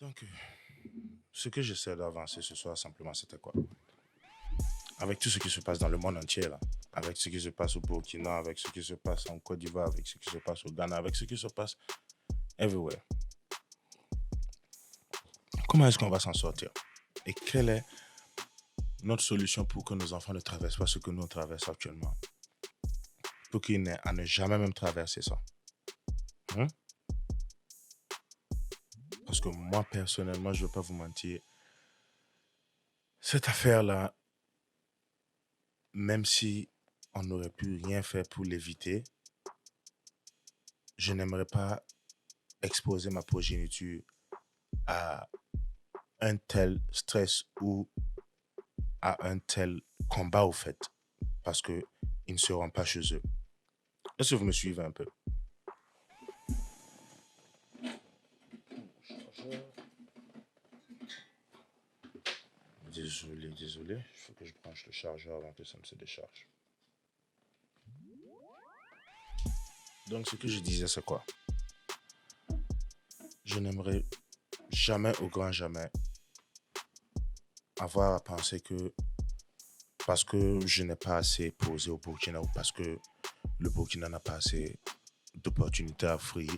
Donc, ce que j'essaie d'avancer ce soir, simplement, c'était quoi? Avec tout ce qui se passe dans le monde entier, là, avec ce qui se passe au Burkina, avec ce qui se passe en Côte d'Ivoire, avec ce qui se passe au Ghana, avec ce qui se passe everywhere. Comment est-ce qu'on va s'en sortir? Et quelle est notre solution pour que nos enfants ne traversent pas ce que nous traversons actuellement? Pour qu'ils n'aient à ne jamais même traverser ça. Hein? Parce que moi, personnellement, je ne vais pas vous mentir, cette affaire-là, même si on n'aurait pu rien faire pour l'éviter, je n'aimerais pas exposer ma progéniture à un tel stress ou à un tel combat au fait, parce qu'ils ne seront pas chez eux. Est-ce que vous me suivez un peu? Désolé, il faut que je branche le chargeur avant que ça ne se décharge. Donc ce que je disais, c'est quoi? Je n'aimerais jamais au grand jamais avoir à penser que parce que je n'ai pas assez posé au Burkina ou parce que le Burkina n'a pas assez d'opportunités à offrir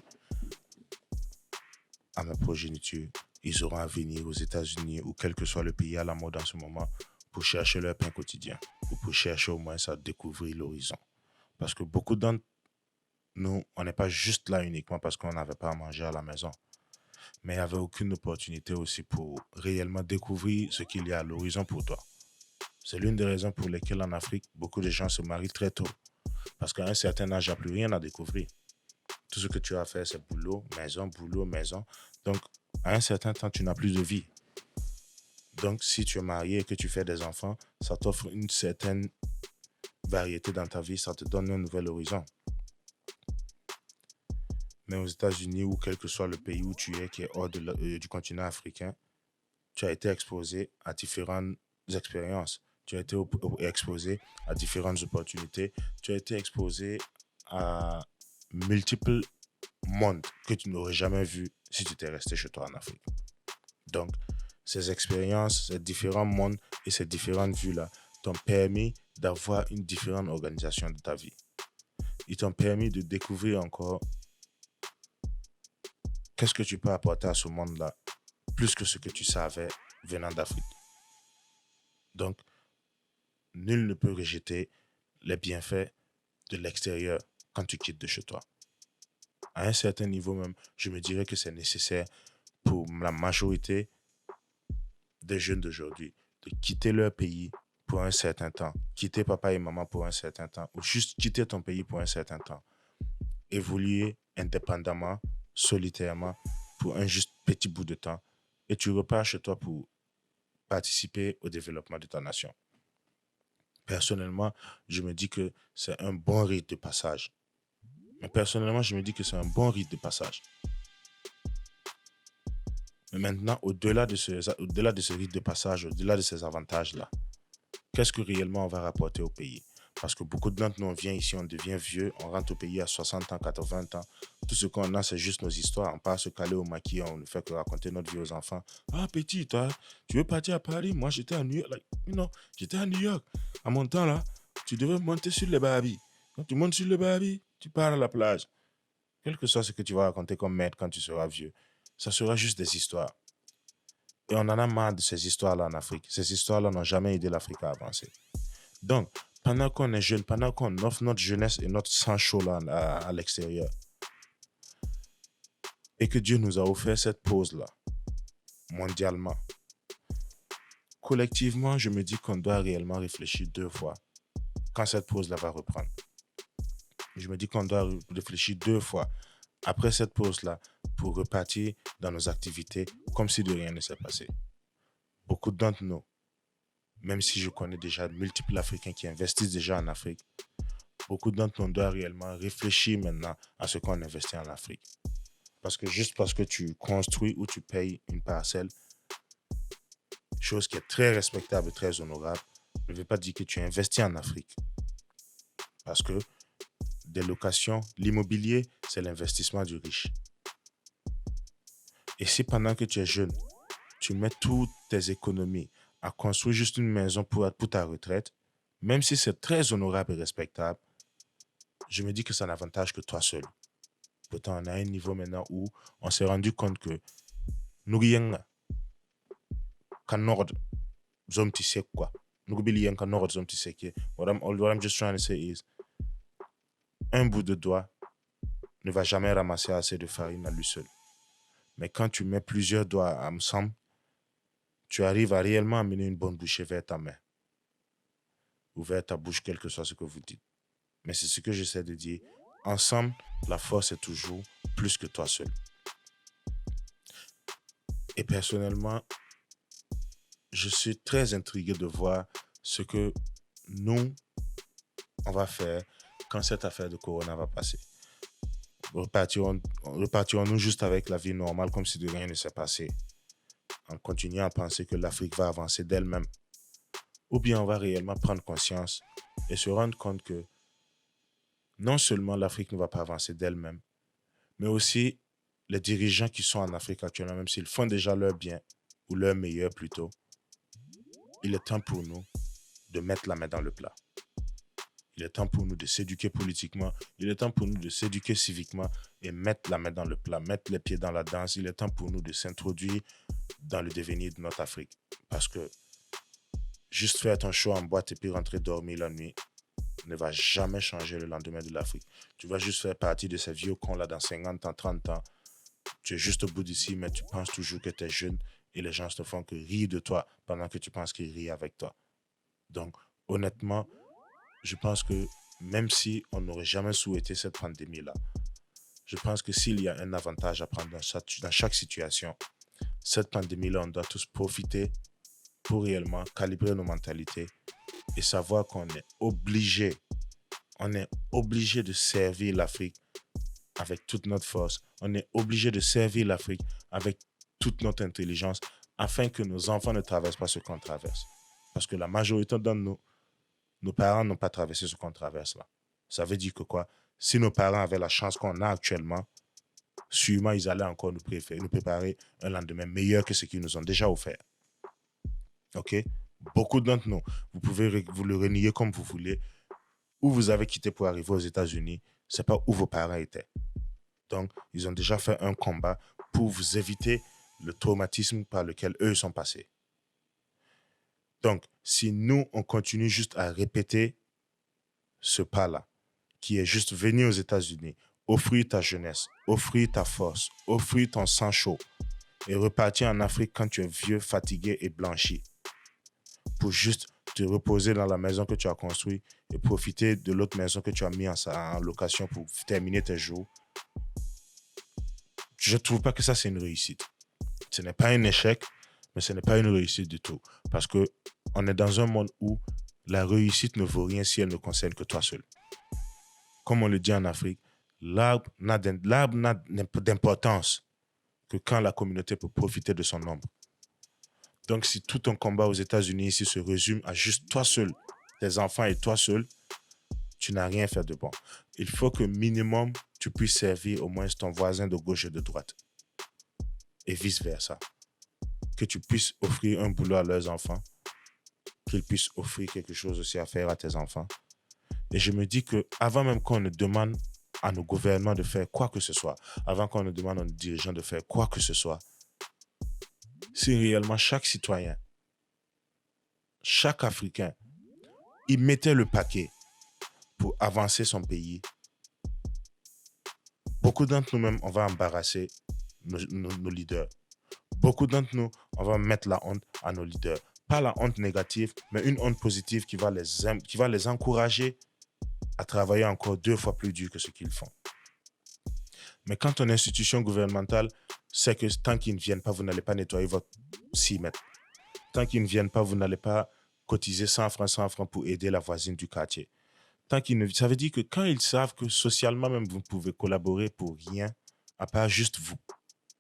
à ma progéniture, ils auront à venir aux États-Unis ou quel que soit le pays à la mode en ce moment pour chercher leur pain quotidien ou pour chercher au moins à découvrir l'horizon. Parce que beaucoup d'entre nous, on n'est pas juste là uniquement parce qu'on n'avait pas à manger à la maison, mais il n'y avait aucune opportunité aussi pour réellement découvrir ce qu'il y a à l'horizon pour toi. C'est l'une des raisons pour lesquelles en Afrique, beaucoup de gens se marient très tôt. Parce qu'à un certain âge, il n'y a plus rien à découvrir. Tout ce que tu as à faire, c'est boulot, maison. Donc, à un certain temps, tu n'as plus de vie. Donc, si tu es marié et que tu fais des enfants, ça t'offre une certaine variété dans ta vie, ça te donne un nouvel horizon. Mais aux États-Unis ou quel que soit le pays où tu es, qui est hors du continent africain, tu as été exposé à différentes expériences. Tu as été exposé à différentes opportunités. Tu as été exposé à multiples mondes que tu n'aurais jamais vus si tu étais resté chez toi en Afrique. Donc, ces expériences, ces différents mondes et ces différentes vues-là t'ont permis d'avoir une différente organisation de ta vie. Ils t'ont permis de découvrir encore qu'est-ce que tu peux apporter à ce monde-là, plus que ce que tu savais venant d'Afrique. Donc, nul ne peut rejeter les bienfaits de l'extérieur quand tu quittes de chez toi. À un certain niveau même, je me dirais que c'est nécessaire pour la majorité des jeunes d'aujourd'hui de quitter leur pays pour un certain temps, quitter papa et maman pour un certain temps, ou juste quitter ton pays pour un certain temps, évoluer indépendamment, solitairement, pour un juste petit bout de temps, et tu repars chez toi pour participer au développement de ta nation. Personnellement, je me dis que c'est un bon rite de passage. Mais personnellement, je me dis que c'est un bon rite de passage. Mais maintenant, au-delà de ce rite de passage, au-delà de ces avantages-là, qu'est-ce que réellement on va rapporter au pays? Parce que beaucoup d'entre nous, on vient ici, on devient vieux, on rentre au pays à 60 ans, 80 ans. Tout ce qu'on a, c'est juste nos histoires. On part se caler au maquis, on ne fait que raconter notre vie aux enfants. Ah, petit, toi, tu veux partir à Paris? Moi, j'étais à New York. J'étais à New York. À mon temps, là, tu devais monter sur les Barbie. Quand tu montes sur le Barbie, tu pars à la plage. Quel que soit ce que tu vas raconter comme maître quand tu seras vieux, ça sera juste des histoires. Et on en a marre de ces histoires-là en Afrique. Ces histoires-là n'ont jamais aidé l'Afrique à avancer. Donc, pendant qu'on est jeune, pendant qu'on offre notre jeunesse et notre sang chaud là, à l'extérieur, et que Dieu nous a offert cette pause-là, mondialement, collectivement, je me dis qu'on doit réellement réfléchir 2 fois quand cette pause-là va reprendre. Je me dis qu'on doit réfléchir 2 fois après cette pause-là pour repartir dans nos activités comme si de rien ne s'est passé. Beaucoup d'entre nous, même si je connais déjà de multiples Africains qui investissent déjà en Afrique, beaucoup d'entre nous doivent réellement réfléchir maintenant à ce qu'on investit en Afrique. Parce que juste parce que tu construis ou tu payes une parcelle, chose qui est très respectable et très honorable, ne veut pas dire que tu investis en Afrique. Parce que des locations, l'immobilier, c'est l'investissement du riche. Et si pendant que tu es jeune, tu mets toutes tes économies à construire juste une maison pour ta retraite, même si c'est très honorable et respectable, je me dis que ça n'avantage que toi seul. Pourtant, on a un niveau maintenant où on s'est rendu compte que nous rien qu'en ordre, zone tissé quoi. Nous rien qu'en ordre, zone tissé qui. What I'm just trying to say is, un bout de doigt ne va jamais ramasser assez de farine à lui seul. Mais quand tu mets plusieurs doigts ensemble, tu arrives à réellement amener une bonne bouchée vers ta main ou vers ta bouche, quel que soit ce que vous dites. Mais c'est ce que j'essaie de dire. Ensemble, la force est toujours plus que toi seul. Et personnellement, je suis très intrigué de voir ce que nous, on va faire quand cette affaire de Corona va passer. Repartirons-nous juste avec la vie normale comme si de rien ne s'est passé, en continuant à penser que l'Afrique va avancer d'elle-même? Ou bien on va réellement prendre conscience et se rendre compte que non seulement l'Afrique ne va pas avancer d'elle-même, mais aussi les dirigeants qui sont en Afrique actuellement, même s'ils font déjà leur bien, ou leur meilleur plutôt, il est temps pour nous de mettre la main dans le plat. Il est temps pour nous de s'éduquer politiquement, il est temps pour nous de s'éduquer civiquement et mettre la main dans le plat, mettre les pieds dans la danse. Il est temps pour nous de s'introduire dans le devenir de notre Afrique. Parce que juste faire ton show en boîte et puis rentrer dormir la nuit ne va jamais changer le lendemain de l'Afrique. Tu vas juste faire partie de ces vieux cons là dans 50 ans, 30 ans. Tu es juste au bout d'ici, mais tu penses toujours que tu es jeune et les gens ne font que rire de toi pendant que tu penses qu'ils rient avec toi. Donc, honnêtement, je pense que même si on n'aurait jamais souhaité cette pandémie-là, je pense que s'il y a un avantage à prendre dans chaque situation, cette pandémie-là, on doit tous profiter pour réellement calibrer nos mentalités et savoir qu'on est obligé de servir l'Afrique avec toute notre force. On est obligé de servir l'Afrique avec toute notre intelligence afin que nos enfants ne traversent pas ce qu'on traverse. Parce que la majorité d'entre nous, nos parents n'ont pas traversé ce qu'on traverse là. Ça veut dire que quoi? Si nos parents avaient la chance qu'on a actuellement, sûrement ils allaient encore nous préparer un lendemain meilleur que ce qu'ils nous ont déjà offert. OK? Beaucoup d'entre nous, vous pouvez vous le renier comme vous voulez, où vous avez quitté pour arriver aux États-Unis, c'est pas où vos parents étaient. Donc, ils ont déjà fait un combat pour vous éviter le traumatisme par lequel eux sont passés. Donc, si nous, on continue juste à répéter ce pas-là, qui est juste venir aux États-Unis, offrir ta jeunesse, offrir ta force, offrir ton sang chaud et repartir en Afrique quand tu es vieux, fatigué et blanchi, pour juste te reposer dans la maison que tu as construite et profiter de l'autre maison que tu as mis en location pour terminer tes jours, je ne trouve pas que ça, c'est une réussite. Ce n'est pas un échec, mais ce n'est pas une réussite du tout. Parce qu'on est dans un monde où la réussite ne vaut rien si elle ne concerne que toi seul. Comme on le dit en Afrique, l'arbre n'a d'importance que quand la communauté peut profiter de son ombre. Donc, si tout ton combat aux États-Unis ici se résume à juste toi seul, tes enfants et toi seul, tu n'as rien fait de bon. Il faut que minimum, tu puisses servir au moins ton voisin de gauche et de droite. Et vice-versa. Que tu puisses offrir un boulot à leurs enfants, qu'ils puissent offrir quelque chose aussi à faire à tes enfants. Et je me dis que avant même qu'on ne demande à nos gouvernements de faire quoi que ce soit, avant qu'on ne demande à nos dirigeants de faire quoi que ce soit, si réellement chaque citoyen, chaque Africain, il mettait le paquet pour avancer son pays, beaucoup d'entre nous-mêmes, on va embarrasser nos leaders. Beaucoup d'entre nous, on va mettre la honte à nos leaders. Pas la honte négative, mais une honte positive qui va les encourager à travailler encore 2 fois plus dur que ce qu'ils font. Mais quand une institution gouvernementale sait que tant qu'ils ne viennent pas, vous n'allez pas nettoyer votre 6 mètres. Tant qu'ils ne viennent pas, vous n'allez pas cotiser 100 francs pour aider la voisine du quartier. Ça veut dire que quand ils savent que socialement même vous pouvez collaborer pour rien, à part juste vous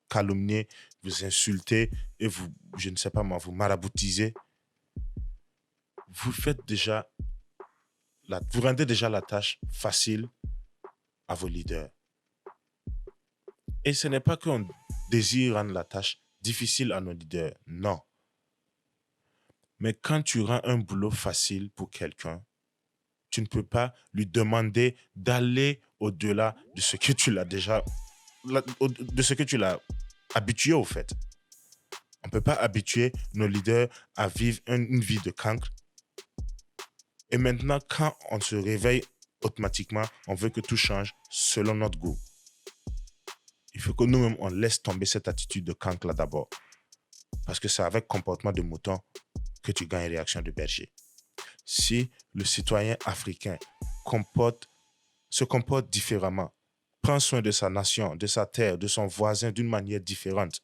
calomnier, vous insulter et vous, je ne sais pas moi, vous maraboutiser, vous rendez déjà la tâche facile à vos leaders. Et ce n'est pas qu'on désire rendre la tâche difficile à nos leaders. Non. Mais quand tu rends un boulot facile pour quelqu'un, tu ne peux pas lui demander d'aller au-delà de ce que tu l'as déjà, de ce que tu l'as habitué au fait. On ne peut pas habituer nos leaders à vivre une vie de cancre. Et maintenant, quand on se réveille automatiquement, on veut que tout change selon notre goût. Il faut que nous-mêmes, on laisse tomber cette attitude de cancre là d'abord. Parce que c'est avec comportement de mouton que tu gagnes réaction de berger. Si le citoyen africain se comporte différemment, prend soin de sa nation, de sa terre, de son voisin d'une manière différente,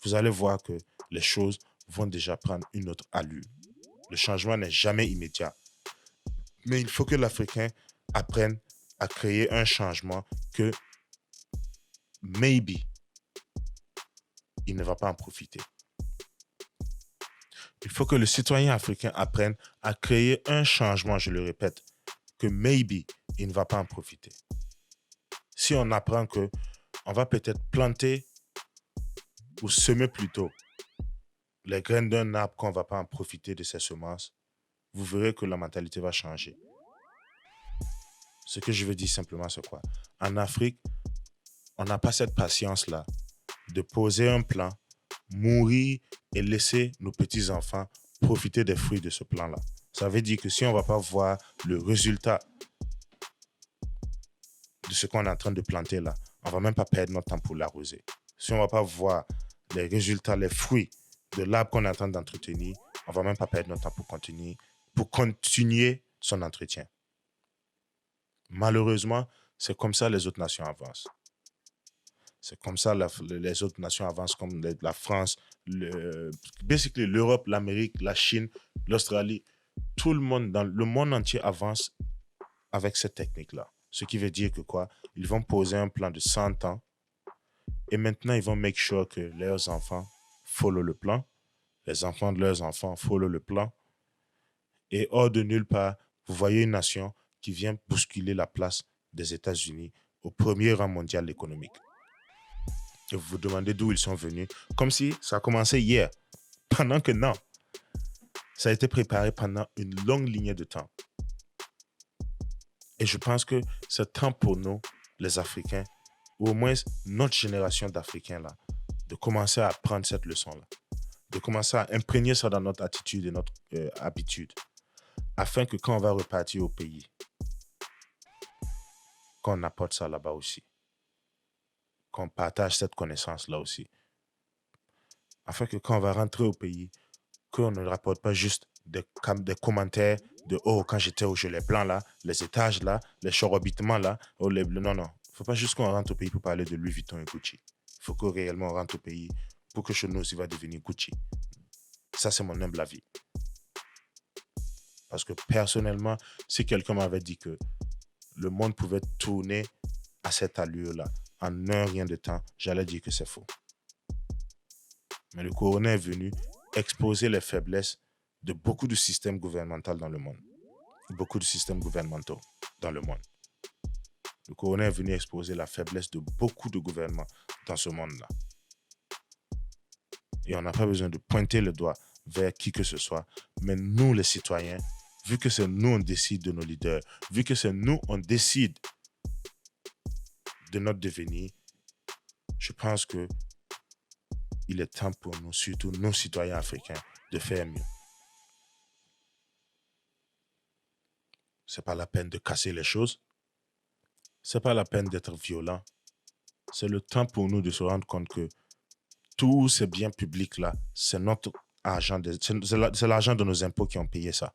vous allez voir que les choses vont déjà prendre une autre allure. Le changement n'est jamais immédiat. Mais il faut que l'Africain apprenne à créer un changement que maybe il ne va pas en profiter. Il faut que le citoyen africain apprenne à créer un changement, je le répète, que maybe il ne va pas en profiter. Si on apprend que on va peut-être planter ou semer plutôt les graines d'un arbre qu'on ne va pas en profiter de ses semences, vous verrez que la mentalité va changer. Ce que je veux dire simplement, c'est quoi? En Afrique, on n'a pas cette patience-là de poser un plan, mourir et laisser nos petits-enfants profiter des fruits de ce plan-là. Ça veut dire que si on ne va pas voir le résultat de ce qu'on est en train de planter là, on ne va même pas perdre notre temps pour l'arroser. Si on ne va pas voir les résultats, les fruits de l'arbre qu'on est en train d'entretenir, on ne va même pas perdre notre temps pour continuer son entretien. Malheureusement, c'est comme ça les autres nations avancent. C'est comme ça les autres nations avancent, comme la France, basically l'Europe, l'Amérique, la Chine, l'Australie. Tout le monde, dans le monde entier avance avec cette technique-là. Ce qui veut dire que quoi? Ils vont poser un plan de 100 ans et maintenant ils vont make sure que leurs enfants follow le plan, les enfants de leurs enfants follow le plan. Et hors de nulle part, vous voyez une nation qui vient bousculer la place des États-Unis au premier rang mondial économique. Et vous vous demandez d'où ils sont venus, comme si ça a commencé hier. Pendant que non, ça a été préparé pendant une longue lignée de temps. Et je pense que c'est temps pour nous, les Africains, ou au moins notre génération d'Africains, là, de commencer à apprendre cette leçon-là, de commencer à imprégner ça dans notre attitude et notre habitude, afin que quand on va repartir au pays, qu'on apporte ça là-bas aussi, qu'on partage cette connaissance-là aussi, afin que quand on va rentrer au pays, qu'on ne rapporte pas juste des commentaires de «Oh, quand j'étais au Gelée Blanc, là, les étages, là, les chorobitements, là, oh, non, non. Il ne faut pas juste qu'on rentre au pays pour parler de Louis Vuitton et Gucci. Il faut que réellement on rentre au pays pour que chez nous aussi va devenir Gucci. Ça, c'est mon humble avis. Parce que personnellement, si quelqu'un m'avait dit que le monde pouvait tourner à cette allure-là en un rien de temps, j'allais dire que c'est faux. Mais le corona est venu exposer les faiblesses de beaucoup de systèmes gouvernementaux dans le monde. Beaucoup de systèmes gouvernementaux dans le monde. Le corona est venu exposer la faiblesse de beaucoup de gouvernements dans ce monde-là. Et on n'a pas besoin de pointer le doigt vers qui que ce soit, mais nous, les citoyens, vu que c'est nous, on décide de nos leaders, vu que c'est nous, on décide de notre devenir, je pense que il est temps pour nous, surtout nos citoyens africains, de faire mieux. C'est pas la peine de casser les choses. C'est pas la peine d'être violent. C'est le temps pour nous de se rendre compte que tous ces biens publics-là, c'est notre argent, c'est l'argent de nos impôts qui ont payé ça.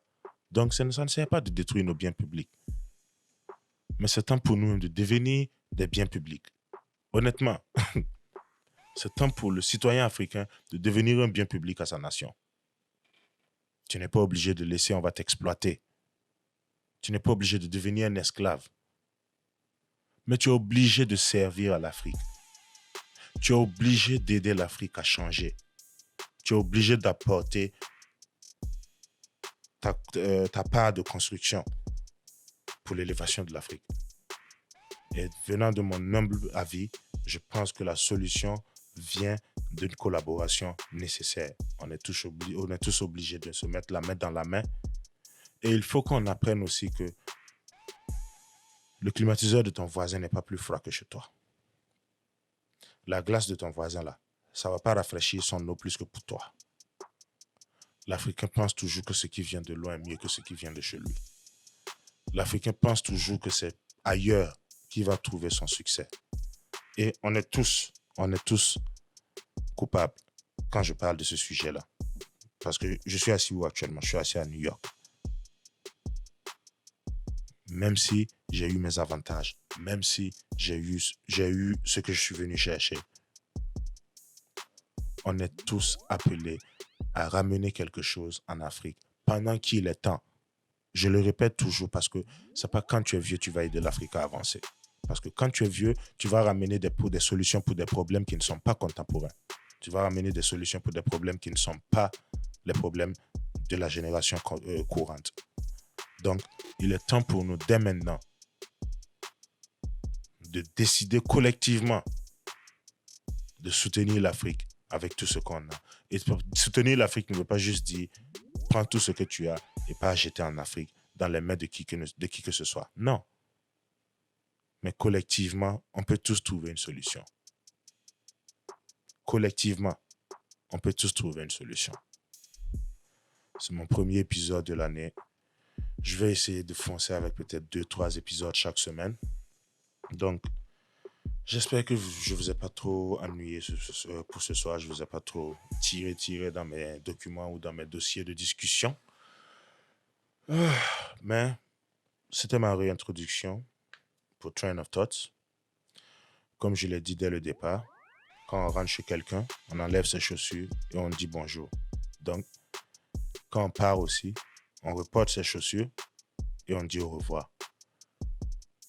Donc, ça ne sert pas de détruire nos biens publics. Mais c'est temps pour nous de devenir des biens publics. Honnêtement, c'est temps pour le citoyen africain de devenir un bien public à sa nation. Tu n'es pas obligé de laisser, on va t'exploiter. Tu n'es pas obligé de devenir un esclave. Mais tu es obligé de servir à l'Afrique. Tu es obligé d'aider l'Afrique à changer. Tu es obligé d'apporter ta part de construction pour l'élévation de l'Afrique. Et venant de mon humble avis, je pense que la solution vient d'une collaboration nécessaire. On est tous obligés de se mettre la main dans la main. Et il faut qu'on apprenne aussi que le climatiseur de ton voisin n'est pas plus froid que chez toi. La glace de ton voisin, là, ça ne va pas rafraîchir son eau plus que pour toi. L'Africain pense toujours que ce qui vient de loin est mieux que ce qui vient de chez lui. L'Africain pense toujours que c'est ailleurs qu'il va trouver son succès. Et on est tous coupables quand je parle de ce sujet-là. Parce que je suis assis où actuellement? Je suis assis à New York. Même si j'ai eu mes avantages, même si j'ai eu ce que je suis venu chercher, on est tous appelés à ramener quelque chose en Afrique pendant qu'il est temps. Je le répète toujours parce que c'est pas quand tu es vieux tu vas aider l'Afrique à avancer. Parce que quand tu es vieux, tu vas ramener des solutions pour des problèmes qui ne sont pas contemporains. Tu vas ramener des solutions pour des problèmes qui ne sont pas les problèmes de la génération courante. Donc, il est temps pour nous, dès maintenant, de décider collectivement de soutenir l'Afrique avec tout ce qu'on a. Et soutenir l'Afrique ne veut pas juste dire prends tout ce que tu as et pas jeter en Afrique dans les mains de qui que ce soit. Non. Mais collectivement, on peut tous trouver une solution. Collectivement, on peut tous trouver une solution. C'est mon premier épisode de l'année. Je vais essayer de foncer avec peut-être 2-3 épisodes chaque semaine. Donc, j'espère que je ne vous ai pas trop ennuyé pour ce soir. Je ne vous ai pas trop tiré dans mes documents ou dans mes dossiers de discussion. Mais c'était ma réintroduction pour Train of Thoughts. Comme je l'ai dit dès le départ, quand on rentre chez quelqu'un, on enlève ses chaussures et on dit bonjour. Donc, quand on part aussi, on reporte ses chaussures et on dit au revoir.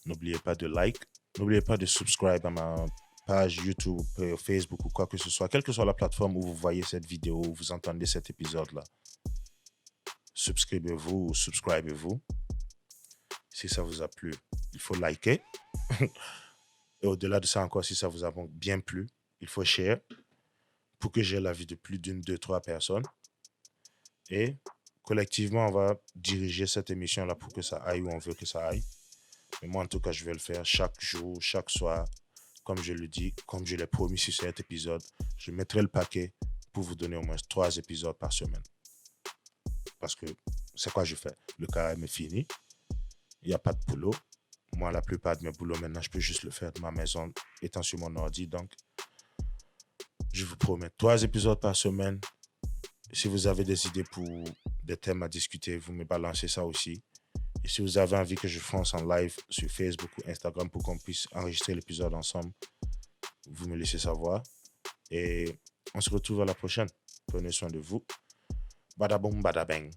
N'oubliez pas de like. N'oubliez pas de subscribe à ma page YouTube, Facebook ou quoi que ce soit. Quelle que soit la plateforme où vous voyez cette vidéo, où vous entendez cet épisode-là. Subscribez-vous ou subscribez-vous. Si ça vous a plu, il faut liker. Et au-delà de ça encore, si ça vous a bien plu, il faut share pour que j'ai l'avis de plus d'une, 2, 3 personnes. Et collectivement, on va diriger cette émission-là pour que ça aille où on veut que ça aille. Mais moi, en tout cas, je vais le faire chaque jour, chaque soir. Comme je le dis, comme je l'ai promis sur cet épisode, je mettrai le paquet pour vous donner au moins 3 épisodes par semaine. Parce que c'est quoi je fais? Le carême est fini. Il n'y a pas de boulot. Moi, la plupart de mes boulots, maintenant, je peux juste le faire de ma maison, étant sur mon ordi. Donc, je vous promets 3 épisodes par semaine. Si vous avez des idées pour des thèmes à discuter, vous me balancez ça aussi. Et si vous avez envie que je fonce en live sur Facebook ou Instagram pour qu'on puisse enregistrer l'épisode ensemble, vous me laissez savoir. Et on se retrouve à la prochaine. Prenez soin de vous. Bada boum, bada bang.